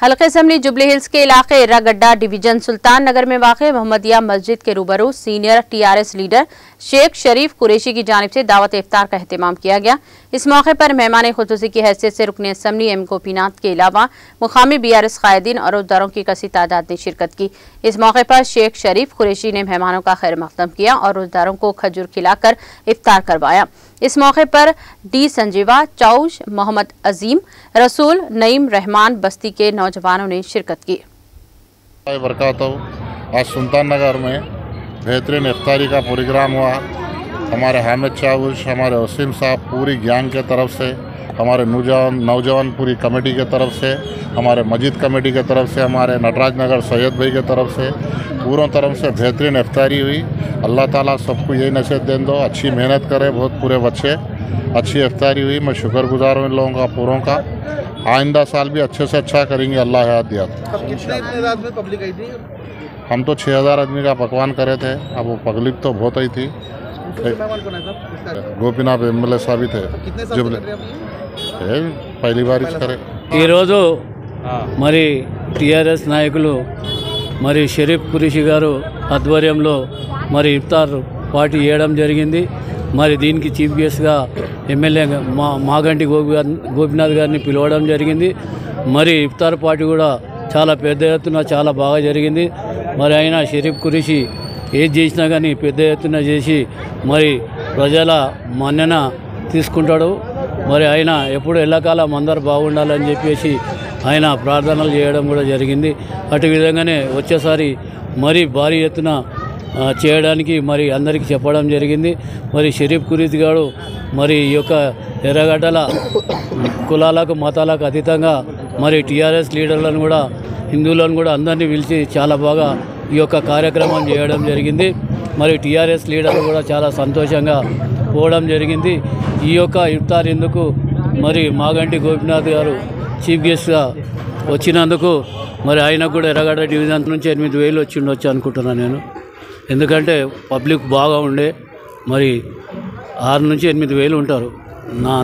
हल्के assembly jubilee hills के इलाके एर्रागड्डा डिवीजन सुल्तान नगर में वाक़ मोहम्मदिया मस्जिद के रूबरू सीनियर टीआरएस लीडर शेख शरीफ कुरैशी की जानिब से दावत इफ्तार का एहतमाम किया गया। इस मौके पर मेहमान खुसूसी की हैसियत से रुकन असम्बली एम गोपीनाथ के अलावा मुकामी बीआरएस कायदीन और उहदेदारों की कसी तादाद ने शिरकत की। इस मौके पर शेख शरीफ कुरैशी ने मेहमानों का खैर मकदम किया और उहदेदारों को खजूर खिलाकर इफ्तार करवाया। इस मौके पर डी संजीवा, चौश, मोहम्मद अजीम, रसूल, नईम रहमान बस्ती के नौजवानों ने शिरकत की। आज सुल्तान नगर में बेहतरीन इफ्तारी का प्रोग्राम हुआ। हमारे हामिद चाउश, हमारे वसीम साहब, पूरी गैंग के तरफ से, हमारे नौजवान पूरी कमेटी के तरफ से, हमारे मस्जिद कमेटी के तरफ से, हमारे नटराज नगर सैयद भाई के तरफ से पूरों तरफ से बेहतरीन इफ्तारी हुई। अल्लाह ताला सबको यही नसीहत दें दो, अच्छी मेहनत करे बहुत पूरे बच्चे, अच्छी इफ्तारी हुई। मैं शुक्रगुजार हूँ इन लोगों का पूरों का। आइंदा साल भी अच्छे से अच्छा करेंगे, अल्लाह हयात दिया। पब्लिक आई थी? हम तो 6000 आदमी का पकवान करे थे। अब वो पब्लिक तो बहुत ही थी। गोपीनाथ एमएलए साहब ही थे। पहली बार करे మరి టీఆర్ఎస్ నాయకులు మరి షరీఫ్ కురేషి గారు ఆధ్వర్యంలో మరి ఇఫ్తార్ పార్టీ చేయడం జరిగింది। మరి దీనికి చీఫ్ గెస్ట్గా ఎమ్మెల్యే మాగంటి గోపీనాథ్ గారిని పిలవడం జరిగింది। మరి ఇఫ్తార్ పార్టీ కూడా చాలా పెద్ద ఎత్తున చాలా బాగా జరిగింది। మరి ఆయన షరీఫ్ కురేషి ఏది చేసినా కానీ పెద్ద ఎత్తున చేసి మరి ప్రజల మన్నన తీసుకుంటాడు। మరి ఆయన ఎప్పుడు ఎల్లకాలం అందరూ బాగుండాలని చెప్పేసి ఆయన ప్రార్థనలు చేయడం కూడా జరిగింది। అటు విధంగానే వచ్చేసారి మరి భారీ ఎత్తున చేయడానికి మరి అందరికీ చెప్పడం జరిగింది। మరి షరీఫ్ కురేషి గారు మరి ఈ యొక్క ఎర్రగడ్డల కులాలకు మతాలకు అతీతంగా మరి టీఆర్ఎస్ లీడర్లను కూడా హిందువులను కూడా అందరినీ పిలిచి చాలా బాగా ఈ యొక్క కార్యక్రమం చేయడం జరిగింది। మరి టీఆర్ఎస్ లీడర్లు కూడా చాలా సంతోషంగా పోవడం జరిగింది। ఈ యొక్క ఇఫ్తార్ ఎందుకు మరి మాగంటి గోపీనాథ్ గారు చీఫ్ గెస్ట్గా వచ్చినందుకు మరి ఆయనకు కూడా ఎర్రగడ్డ డివిజన్ నుంచి 8000 వచ్చి ఉండొచ్చు అనుకుంటున్నాను నేను। ఎందుకంటే పబ్లిక్ బాగా ఉండే మరి 6 నుంచి 8000 ఉంటారు నా